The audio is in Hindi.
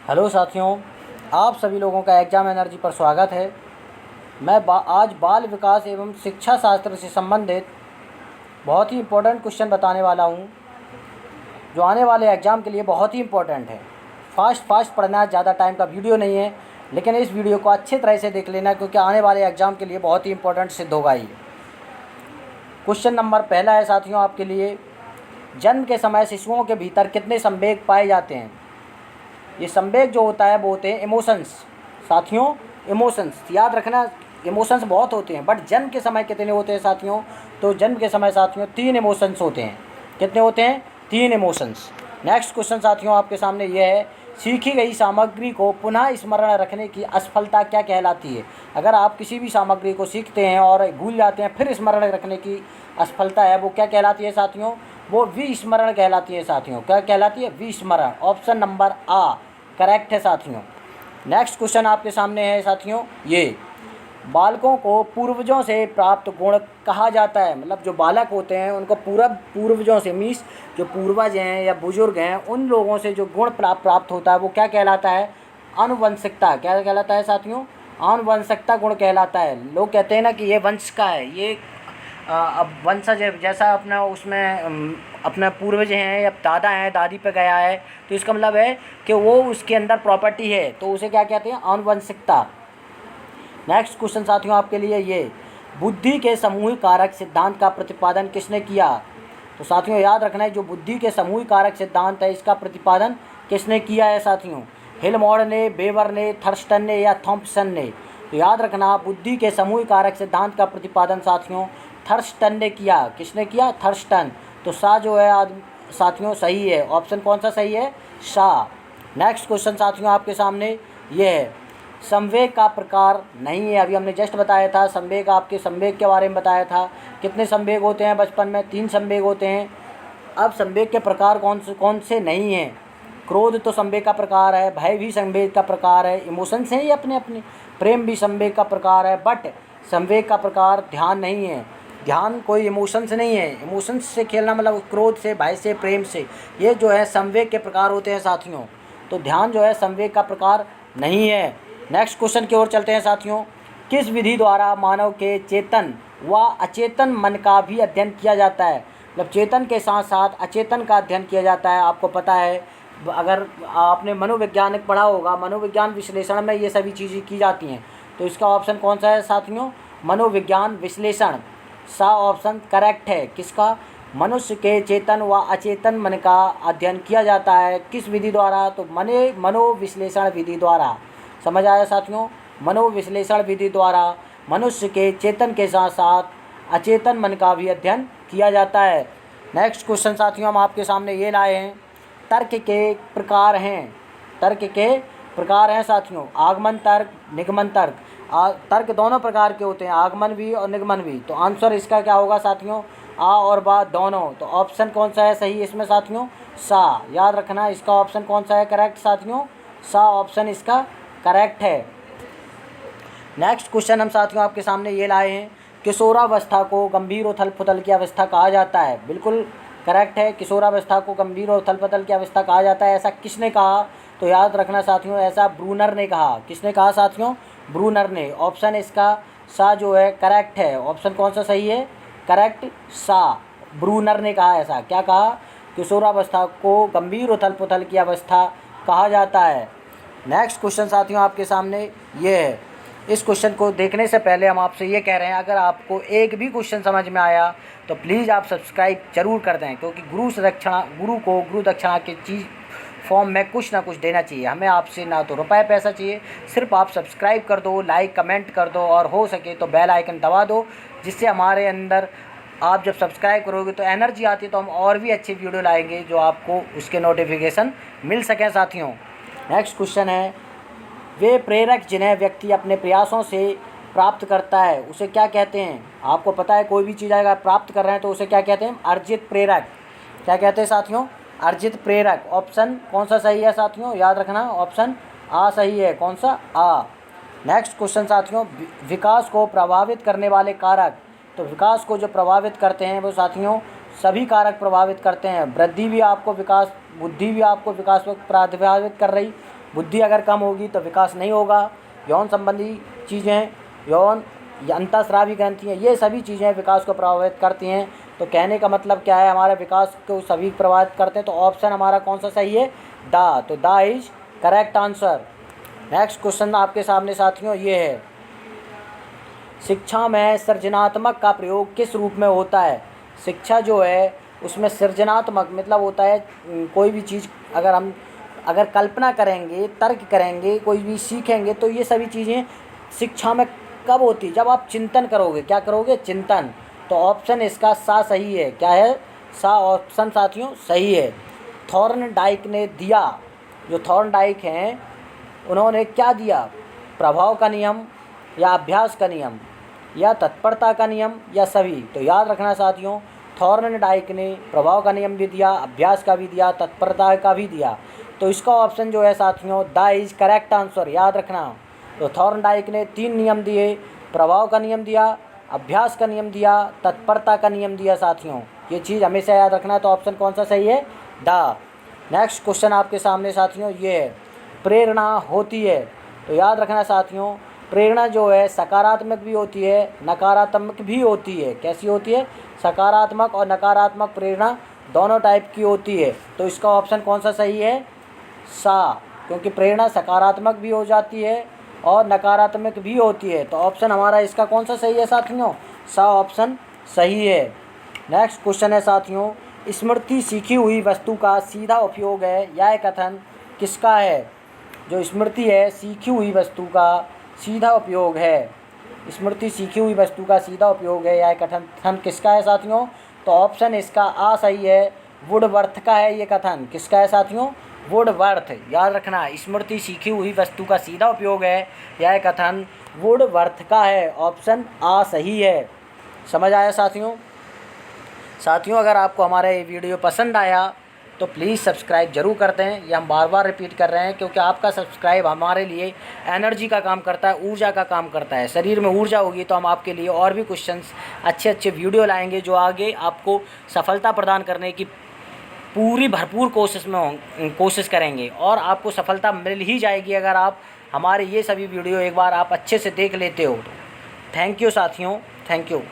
हेलो साथियों, आप सभी लोगों का एग्जाम एनर्जी पर स्वागत है। मैं आज बाल विकास एवं शिक्षा शास्त्र से संबंधित बहुत ही इम्पोर्टेंट क्वेश्चन बताने वाला हूं, जो आने वाले एग्ज़ाम के लिए बहुत ही इम्पोर्टेंट है। फास्ट पढ़ना, ज़्यादा टाइम का वीडियो नहीं है, लेकिन इस वीडियो को अच्छी तरह से देख लेना, क्योंकि आने वाले एग्ज़ाम के लिए बहुत ही इम्पोर्टेंट सिद्ध होगा ये। क्वेश्चन नंबर पहला है साथियों आपके लिए, जन्म के समय शिशुओं के भीतर कितने संवेग पाए जाते हैं? ये संवेग जो होता है वो होते हैं इमोशंस। साथियों, इमोशंस याद रखना, इमोशंस बहुत होते हैं, बट जन्म के समय कितने होते हैं साथियों? तो जन्म के समय साथियों 3 इमोशंस होते हैं। कितने होते हैं? 3 इमोशंस। नेक्स्ट क्वेश्चन साथियों आपके सामने ये है, सीखी गई सामग्री को पुनः स्मरण रखने की असफलता क्या कहलाती है? अगर आप किसी भी सामग्री को सीखते हैं और भूल जाते हैं, फिर स्मरण रखने की असफलता है, वो क्या कहलाती है साथियों? वो विस्मरण कहलाती है साथियों। क्या कहलाती है? विस्मरण। ऑप्शन नंबर आ करेक्ट है साथियों। नेक्स्ट क्वेश्चन आपके सामने है साथियों, ये बालकों को पूर्वजों से प्राप्त गुण कहा जाता है। मतलब जो बालक होते हैं उनको पूर्वजों से, मीन्स जो पूर्वज हैं या बुजुर्ग हैं, उन लोगों से जो गुण प्राप्त होता है वो क्या कहलाता है? आनुवंशिकता। क्या कहलाता है साथियों? आनुवंशिकता गुण कहलाता है। लोग कहते हैं ना कि ये वंश का है, ये अब वंशज जैसा अपना उसमें अपना पूर्वज हैं या दादा हैं, दादी पे गया है, तो इसका मतलब है कि वो उसके अंदर प्रॉपर्टी है, तो उसे क्या कहते हैं? आनुवंशिकता। नेक्स्ट क्वेश्चन साथियों आपके लिए ये, बुद्धि के समूह कारक सिद्धांत का प्रतिपादन किसने किया? तो साथियों याद रखना है, जो बुद्धि के समूह कारक सिद्धांत है, इसका प्रतिपादन किसने किया है साथियों? हिलमोड ने, बेवर ने, थर्स्टन ने या थॉम्पसन ने? तो याद रखना, बुद्धि के समूह कारक सिद्धांत का प्रतिपादन साथियों थर्स्टन ने किया। किसने किया? थर्स्टन। तो सा जो है साथियों सही है। ऑप्शन कौन सा सही है? सा। नेक्स्ट क्वेश्चन साथियों आपके सामने ये है, संवेग का प्रकार नहीं है। अभी हमने जस्ट बताया था संवेग, आपके संवेग के बारे में बताया था। कितने संवेग होते हैं बचपन में? 3 संवेग होते हैं। अब संवेग के प्रकार कौन से नहीं हैं? क्रोध तो संवेग का प्रकार है, भय भी संवेग का प्रकार है, इमोशंस हैं ये अपने अपने, प्रेम भी संवेग का प्रकार है, बट संवेग का प्रकार ध्यान नहीं है। ध्यान कोई इमोशंस नहीं है। इमोशंस से खेलना मतलब क्रोध से, भय से, प्रेम से, ये जो है संवेग के प्रकार होते हैं साथियों। तो ध्यान जो है संवेग का प्रकार नहीं है। नेक्स्ट क्वेश्चन की ओर चलते हैं साथियों, किस विधि द्वारा मानव के चेतन व अचेतन मन का भी अध्ययन किया जाता है? मतलब चेतन के साथ साथ अचेतन का अध्ययन किया जाता है। आपको पता है, अगर आपने मनोवैज्ञानिक पढ़ा होगा, मनोविज्ञान विश्लेषण में ये सभी चीज़ें की जाती हैं। तो इसका ऑप्शन कौन सा है साथियों? मनोविज्ञान विश्लेषण। सा ऑप्शन करेक्ट है। किसका? मनुष्य के चेतन व अचेतन मन का अध्ययन किया जाता है। किस विधि द्वारा? तो मनोविश्लेषण विधि द्वारा। समझ आया साथियों? मनोविश्लेषण विधि द्वारा मनुष्य के चेतन के साथ साथ अचेतन मन का भी अध्ययन किया जाता है। नेक्स्ट क्वेश्चन साथियों हम आपके सामने ये लाए हैं, तर्क के प्रकार हैं। तर्क के प्रकार हैं साथियों, आगमन तर्क, निगमन तर्क। तर्क दोनों प्रकार के होते हैं, आगमन भी और निगमन भी। तो आंसर इसका क्या होगा साथियों? आ और बा दोनों। तो ऑप्शन कौन सा है सही इसमें साथियों? सा। याद रखना, इसका ऑप्शन कौन सा है करेक्ट साथियों? सा ऑप्शन इसका करेक्ट है। नेक्स्ट क्वेश्चन हम साथियों आपके सामने ये लाए हैं, किशोरावस्था को गंभीर उथल पुथल की अवस्था कहा जाता है। बिल्कुल करेक्ट है, किशोरावस्था को गंभीर और उथल पुथल की अवस्था कहा जाता है। ऐसा किसने कहा? तो याद रखना साथियों, ऐसा ब्रूनर ने कहा। किसने कहा साथियों? ब्रूनर ने। ऑप्शन इसका सा जो है करेक्ट है। ऑप्शन कौन सा सही है? करेक्ट सा। ब्रूनर ने कहा ऐसा। क्या कहा? किशोरावस्था को गंभीर उथल पुथल की अवस्था कहा जाता है। नेक्स्ट क्वेश्चन साथियों आपके सामने ये है, इस क्वेश्चन को देखने से पहले हम आपसे ये कह रहे हैं, अगर आपको एक भी क्वेश्चन समझ में आया तो प्लीज़ आप सब्सक्राइब जरूर कर दें, क्योंकि गुरु को गुरु दक्षिणा की चीज़ फॉर्म में कुछ ना कुछ देना चाहिए। हमें आपसे ना तो रुपए पैसा चाहिए, सिर्फ आप सब्सक्राइब कर दो, लाइक कमेंट कर दो, और हो सके तो बेल आइकन दबा दो, जिससे हमारे अंदर आप जब सब्सक्राइब करोगे तो एनर्जी आती है, तो हम और भी अच्छी वीडियो लाएंगे जो आपको उसके नोटिफिकेशन मिल सकें साथियों। नेक्स्ट क्वेश्चन है, वे प्रेरक जिन्हें व्यक्ति अपने प्रयासों से प्राप्त करता है उसे क्या कहते हैं? आपको पता है, कोई भी चीज़ अगर प्राप्त कर रहे हैं तो उसे क्या कहते हैं? अर्जित प्रेरक। क्या कहते हैं साथियों? अर्जित प्रेरक। ऑप्शन कौन सा सही है साथियों? याद रखना, ऑप्शन आ सही है। कौन सा? आ। नेक्स्ट क्वेश्चन साथियों, विकास को प्रभावित करने वाले कारक। तो विकास को जो प्रभावित करते हैं वो साथियों सभी कारक प्रभावित करते हैं। वृद्धि भी आपको विकास, बुद्धि भी आपको विकास को प्रभावित कर रही, बुद्धि अगर कम होगी तो विकास नहीं होगा। यौन संबंधी चीज़ें, यौन या अंतःस्रावी ग्रंथियाँ, ये सभी चीज़ें विकास को प्रभावित करती हैं। तो कहने का मतलब क्या है, हमारे विकास को सभी प्रभावित करते हैं। तो ऑप्शन हमारा कौन सा सही है, दा। तो दा is correct answer. Next question आपके सामने साथियों ये है, शिक्षा में सृजनात्मक का प्रयोग किस रूप में होता है। शिक्षा जो है उसमें सृजनात्मक मतलब होता है कोई भी चीज़ अगर कल्पना करेंगे, तर्क करेंगे, कोई भी सीखेंगे, तो ये सभी चीज़ें शिक्षा में कब होती है, जब आप चिंतन करोगे। क्या करोगे, चिंतन। तो ऑप्शन इसका सा सही है। क्या है, सा ऑप्शन साथियों सही है। थॉर्नडाइक ने दिया, जो थॉर्नडाइक हैं उन्होंने क्या दिया, प्रभाव का नियम या अभ्यास का नियम या तत्परता का नियम या सभी। तो याद रखना साथियों, थॉर्नडाइक ने प्रभाव का नियम भी दिया, अभ्यास का भी दिया, तत्परता का भी दिया। तो इसका ऑप्शन जो है साथियों द इज करेक्ट आंसर। याद रखना, तो थॉर्नडाइक ने 3 नियम दिए, प्रभाव का नियम दिया, अभ्यास का नियम दिया, तत्परता का नियम दिया साथियों। ये चीज़ हमेशा याद रखना है। तो ऑप्शन कौन सा सही है, द। नेक्स्ट क्वेश्चन आपके सामने साथियों ये है, प्रेरणा होती है। तो याद रखना साथियों, प्रेरणा जो है सकारात्मक भी होती है, नकारात्मक भी होती है। कैसी होती है, सकारात्मक और नकारात्मक प्रेरणा दोनों टाइप की होती है। तो इसका ऑप्शन कौन सा सही है, सा, क्योंकि प्रेरणा सकारात्मक भी हो जाती है और नकारात्मक भी होती है। तो ऑप्शन हमारा इसका कौन सा सही है साथियों, सा ऑप्शन सही है। नेक्स्ट क्वेश्चन है साथियों, स्मृति सीखी हुई वस्तु का सीधा उपयोग है। यह कथन किसका है, जो स्मृति है सीखी हुई वस्तु का सीधा उपयोग है। स्मृति सीखी हुई वस्तु का सीधा उपयोग है, यह कथन किसका है साथियों। तो ऑप्शन इसका आ सही है, वुडवर्थ का है ये कथन। किसका है साथियों, वुडवर्थ। याद रखना, स्मृति सीखी हुई वस्तु का सीधा उपयोग है, यह कथन वुडवर्थ का है। ऑप्शन आ सही है। समझ आया साथियों। अगर आपको हमारा ये वीडियो पसंद आया तो प्लीज़ सब्सक्राइब जरूर करते हैं। ये हम बार बार रिपीट कर रहे हैं क्योंकि आपका सब्सक्राइब हमारे लिए एनर्जी का काम करता है, ऊर्जा का काम करता है। शरीर में ऊर्जा होगी तो हम आपके लिए और भी क्वेश्चंस, अच्छे वीडियो लाएंगे जो आगे आपको सफलता प्रदान करने की पूरी भरपूर कोशिश करेंगे और आपको सफलता मिल ही जाएगी अगर आप हमारे ये सभी वीडियो एक बार आप अच्छे से देख लेते हो। थैंक यू साथियों, थैंक यू।